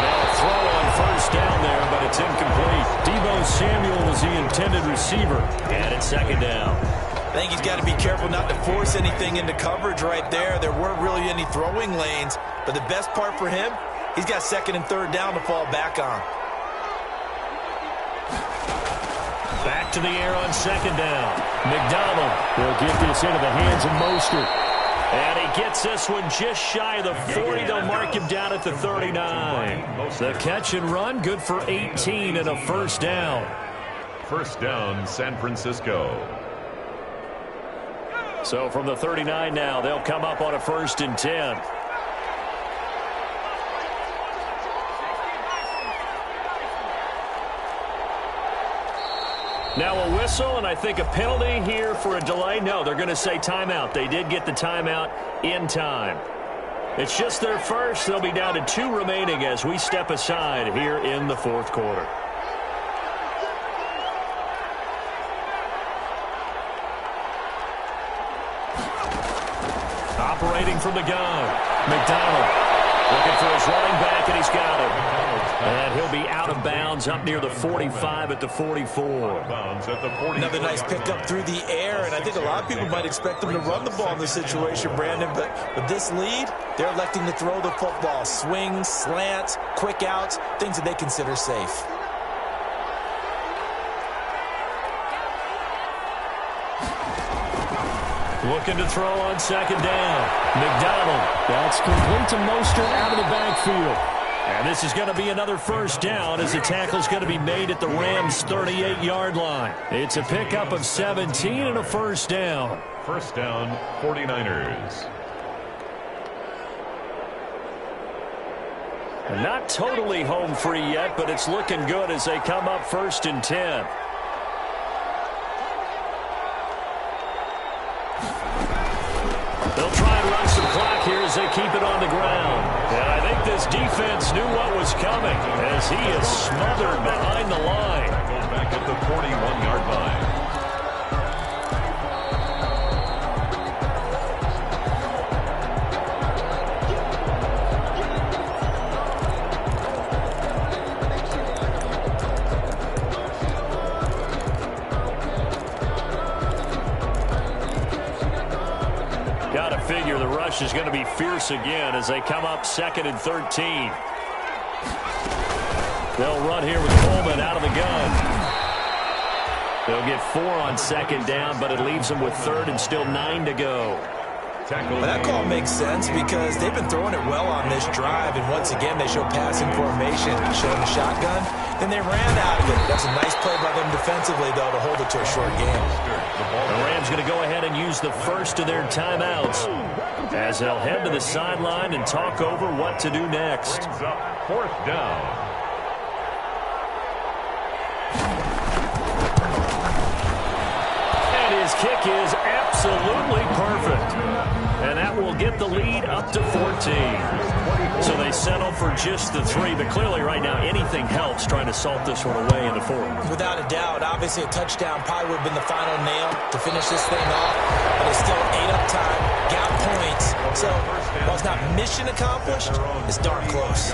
a throw on 1st down there, but it's incomplete. Deebo Samuel was the intended receiver. And it's 2nd down. I think he's got to be careful not to force anything into coverage right there. There weren't really any throwing lanes. But the best part for him, he's got 2nd and 3rd down to fall back on. Back to the air on 2nd down. McDonald will get this into the hands of Mostert. And he gets this one just shy of the 40. They'll mark him down at the 39. The catch and run, good for 18 and a 1st down. 1st down, San Francisco. So from the 39 now, they'll come up on a 1st and 10. Now a whistle, and I think a penalty here for a delay. No, they're going to say timeout. They did get the timeout in time. It's just their first. They'll be down to 2 remaining as we step aside here in the fourth quarter. Operating from the gun, McDonald looking for his running back, and he's got it. And he'll be out of bounds up near the 45 at the 44. Another nice pickup through the air, and I think a lot of people might expect them to run the ball in this situation, Brandon, but with this lead, they're electing to throw the football. Swings, slants, quick outs, things that they consider safe. Looking to throw on second down. McDonald. That's complete to Mostert out of the backfield. And this is going to be another first down as the tackle's going to be made at the Rams' 38-yard line. It's a pickup of 17 and a first down. First down, 49ers. And not totally home free yet, but it's looking good as they come up 1st and 10. They'll try and run some clock here as they keep it on the ground. And I think this defense knew what was coming as he is smothered behind the line. Goes back at the 41-yard line. Figure the rush is going to be fierce again as they come up 2nd and 13. They'll run here with Coleman out of the gun. They'll get 4 on second down, but it leaves them with 3rd and still 9 to go. Well, that call makes sense because they've been throwing it well on this drive, and once again they show passing formation, showing the shotgun. Then they ran out of it. That's a nice play by them defensively, though, to hold it to a short game. The Rams going to go ahead and use the first of their timeouts as they'll head to the sideline and talk over what to do next. Brings up 4th down. And his kick is absolutely perfect. And that will get the lead up to 14. So they settle for just the 3, but clearly right now anything helps trying to salt this one away in the 4th. Without a doubt, obviously a touchdown probably would have been the final nail to finish this thing off, but it's still ate up time, got points. So while it's not mission accomplished, it's darn close.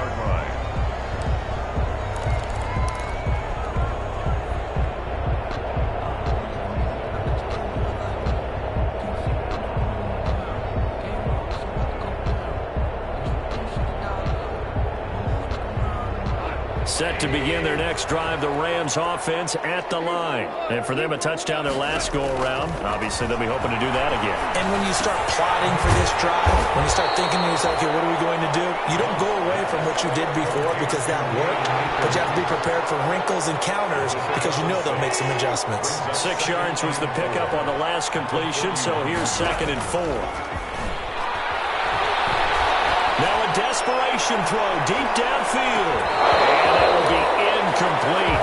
Set to begin their next drive, the Rams offense at the line. And for them, a touchdown their last go-around. Obviously, they'll be hoping to do that again. And when you start plotting for this drive, when you start thinking to yourself, okay, what are we going to do? You don't go away from what you did before because that worked, but you have to be prepared for wrinkles and counters because you know they'll make some adjustments. 6 yards was the pickup on the last completion, so here's 2nd and 4. Now a desperation throw deep downfield. And that will be incomplete.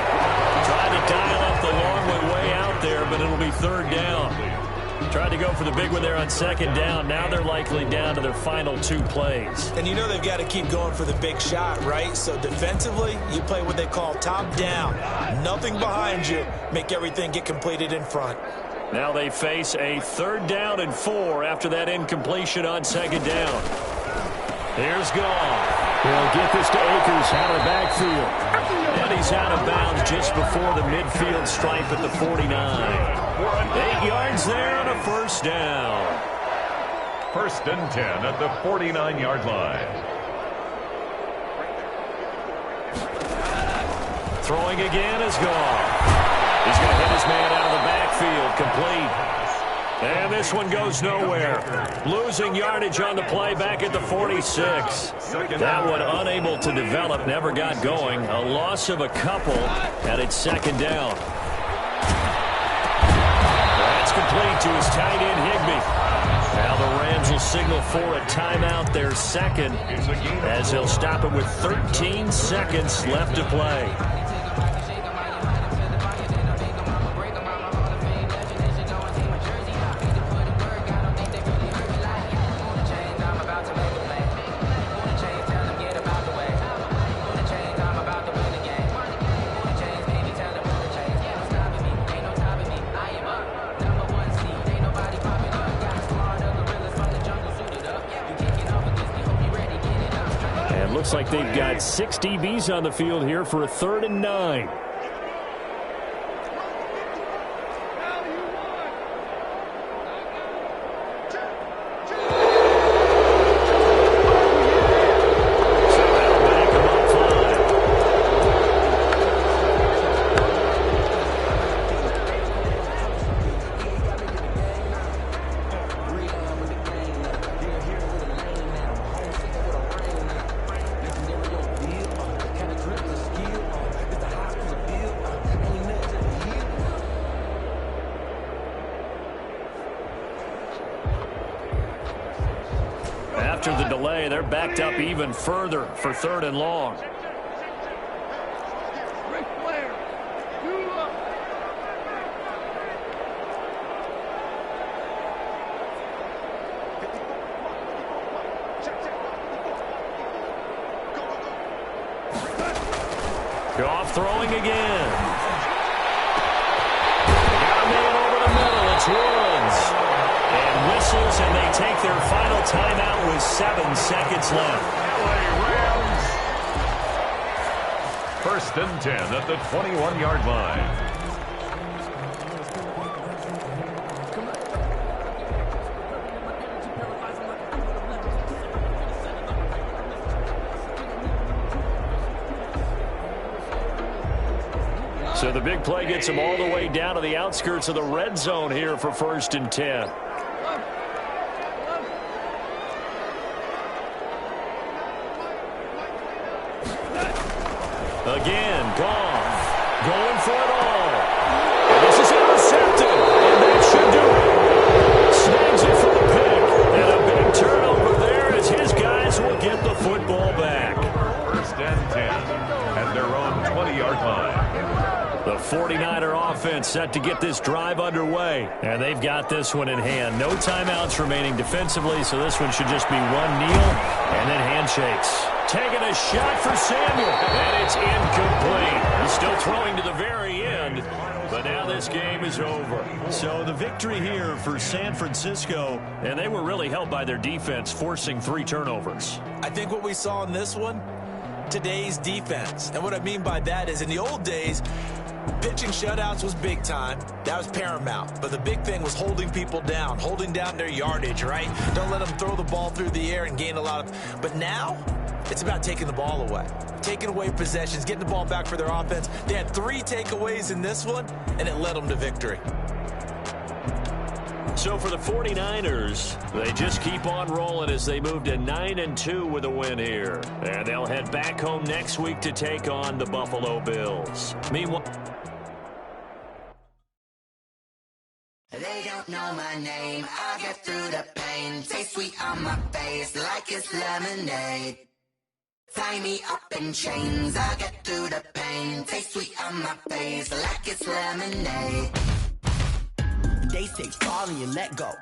Trying to dial up the long way out there, but it'll be 3rd down. Tried to go for the big one there on 2nd down. Now they're likely down to their final 2 plays. And you know they've got to keep going for the big shot, right? So defensively, you play what they call top down. Nothing behind you. Make everything get completed in front. Now they face a 3rd down and 4 after that incompletion on 2nd down. Here's Gall. He'll get this to Akers out of the backfield. And he's out of bounds just before the midfield stripe at the 49. 8 yards there on a first down. 1st and 10 at the 49-yard line. Throwing again is Gall. He's going to hit his man out of the backfield. Complete. And this one goes nowhere. Losing yardage on the play back at the 46. That one unable to develop, never got going. A loss of a couple, and it's 2nd down. That's complete to his tight end, Higbee. Now the Rams will signal for a timeout, their 2nd, as they'll stop it with 13 seconds left to play. looks like they've got 6 DBs on the field here for a 3rd and 9. After the delay, they're backed up even further for 3rd and long. Goff throwing again. Got a man over the middle. It's Woods. And whistles, and they take their final timeout with 7 seconds left. LA Rams. 1st and 10 at the 21-yard line. So the big play gets them all the way down to the outskirts of the red zone here for 1st and 10. Again, Goff going for it all. And this is intercepted, and that should do it. Snags it for the pick, and a big turnover there as his guys will get the football back. 1st and 10 at their own 20-yard line. The 49er offense set to get this drive underway, and they've got this one in hand. No timeouts remaining defensively, so this one should just be one kneel and then handshakes. Taking a shot for Samuel, and it's incomplete. He's still throwing to the very end, but now this game is over. So the victory here for San Francisco, and they were really helped by their defense, forcing 3 turnovers. I think what we saw in this one, today's defense. And what I mean by that is in the old days, pitching shutouts was big time. That was paramount. But the big thing was holding people down, holding down their yardage, right? Don't let them throw the ball through the air and gain a lot of... But now, it's about taking the ball away. Taking away possessions, getting the ball back for their offense. They had 3 takeaways in this one, and it led them to victory. So for the 49ers, they just keep on rolling as they move to 9-2 with a win here. And they'll head back home next week to take on the Buffalo Bills. Meanwhile... They don't know my name, I get through the pain. Taste sweet on my face like it's lemonade. Tie me up in chains, I get through the pain. Taste sweet on my face like it's lemonade. They say fall and you let go,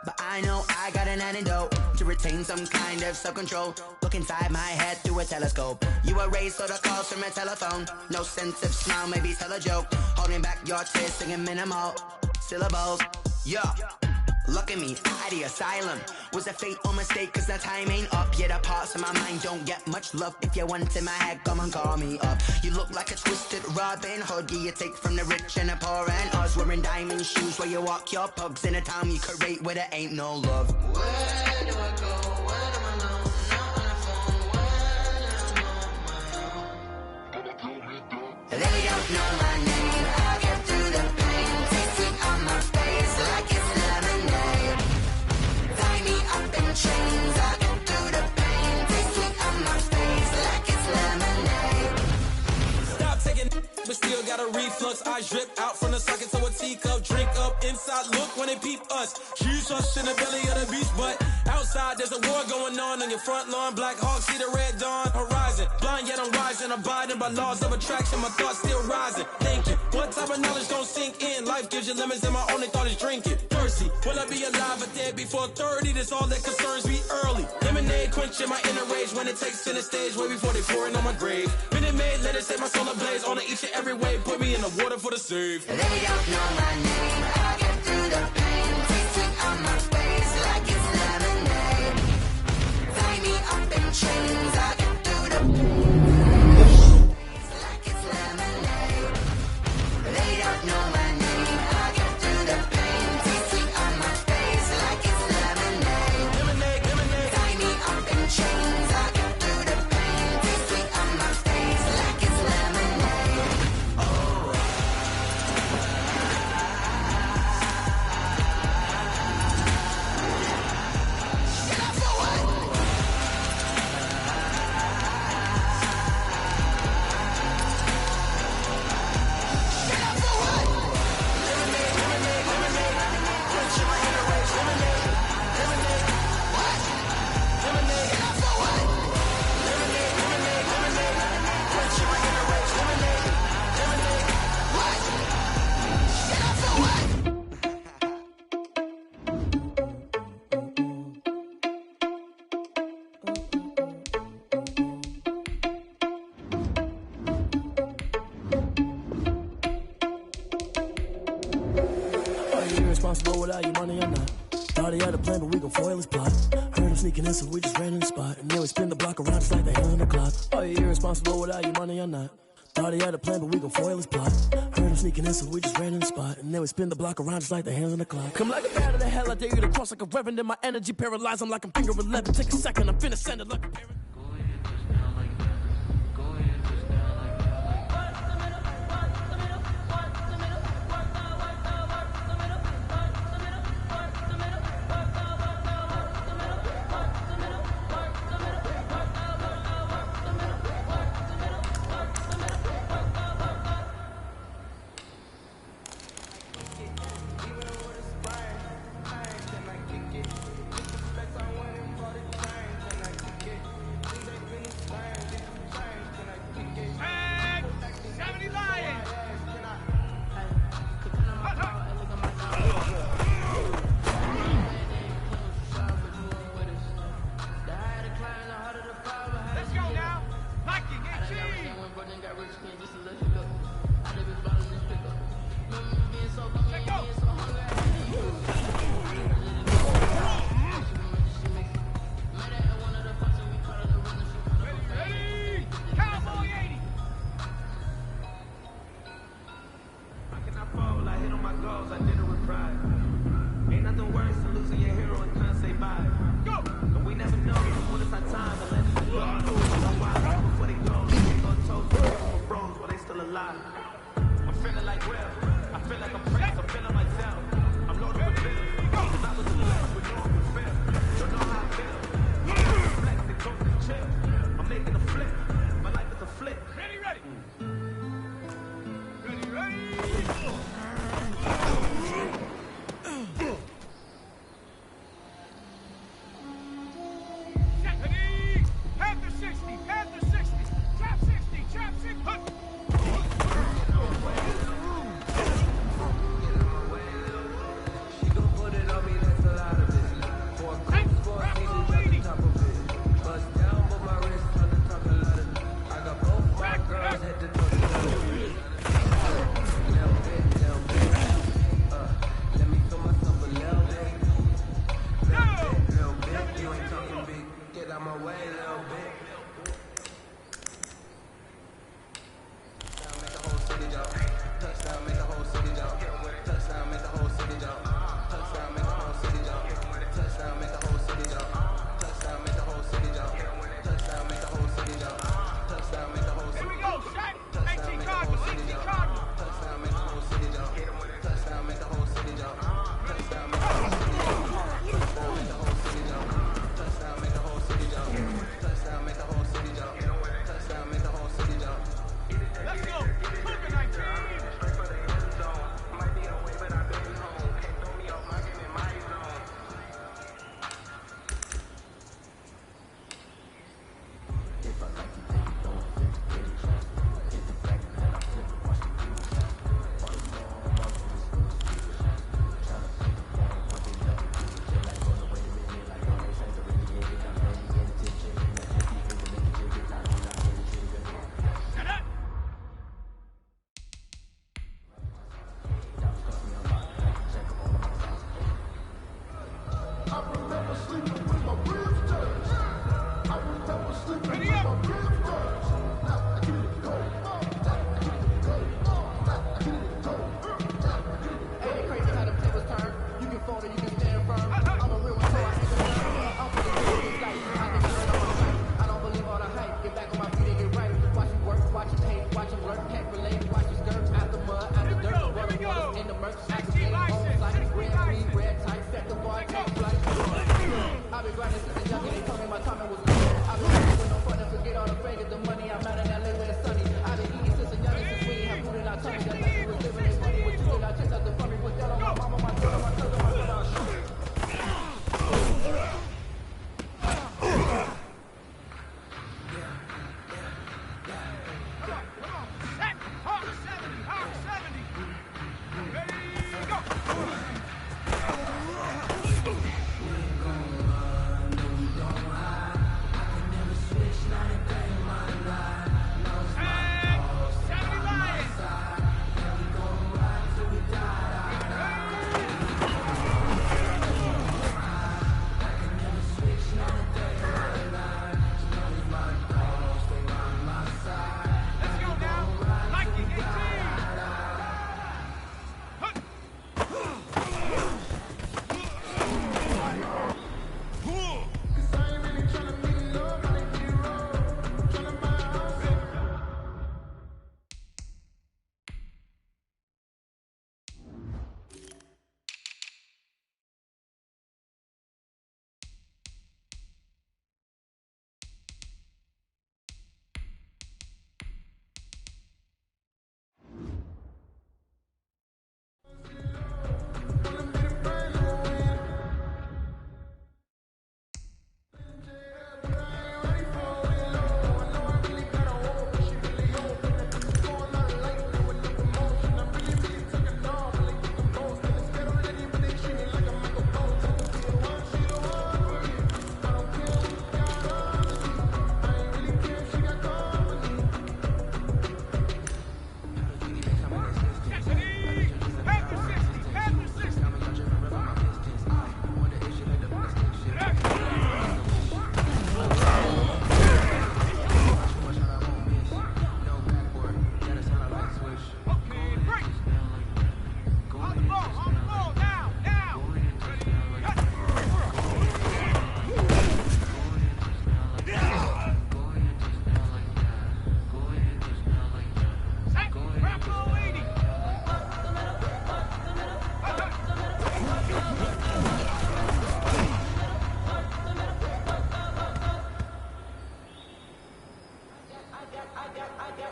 but I know I got an antidote to retain some kind of self-control. Look inside my head through a telescope. You erase all the calls from a telephone. No sense of smile, maybe tell a joke. Holding back your tears, singing minimal syllables. Yeah, look at me, out the asylum. Was a fate or mistake, cause the time ain't up. Yet the parts of my mind don't get much love. If you want in my head, come and call me up. You look like a twisted Robin Hood. Yeah, you take from the rich and the poor and us. Wearing diamond shoes where you walk your pugs in a town you could rate where there ain't no love. Where do I go? Where am I now? Not on the phone when I'm on my own. They don't know my name. I get through the pain. Taste sweet on my face like it's lemonade. Tie me up in chains. I get through the pain. Taste sweet on my face like it's lemonade. Stop taking, but still got a reflux. Eyes drip out from the socket to a teacup. Drink up inside, look when they peep us. Choose us in the belly of the beast, but outside there's a war going on your front lawn. Black Hawk see the red dawn horizon. Blind yet I'm rising, abiding by laws of attraction. My thoughts still rising. Thinking, what type of knowledge don't sink in? Life gives you lemons and my only thought is drinking. Thirsty, will I be alive or dead before 30? That's all that concerns me early. Lemonade quenching my inner rage when it takes center stage way before they pour it on my grave. Minute Maid, let it set my soul ablaze on each and every way. Put me in the water for the save. They don't know my name. I get through the pain. Taste sweet on my face like it's lemonade. Tie me up in chains. I get through the irresponsible without your money or not. Thought he had a plan, but we gon' foil his plot. Heard him sneaking in, so we just ran in the spot. And then we spin the block around just like the hand on the clock. Are you irresponsible without your money or not? Thought he had a plan, but we gon' foil his plot. Heard him sneaking in, so we just ran in the spot. And then we spin the block around just like the hands on the clock. Come like a bat of the hell, I dare you to cross like a reverend. And my energy paralyzed, I'm like I'm finger 11. Take a second, I'm finna send it like a parent.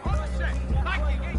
Hold on, shit. Lock your game.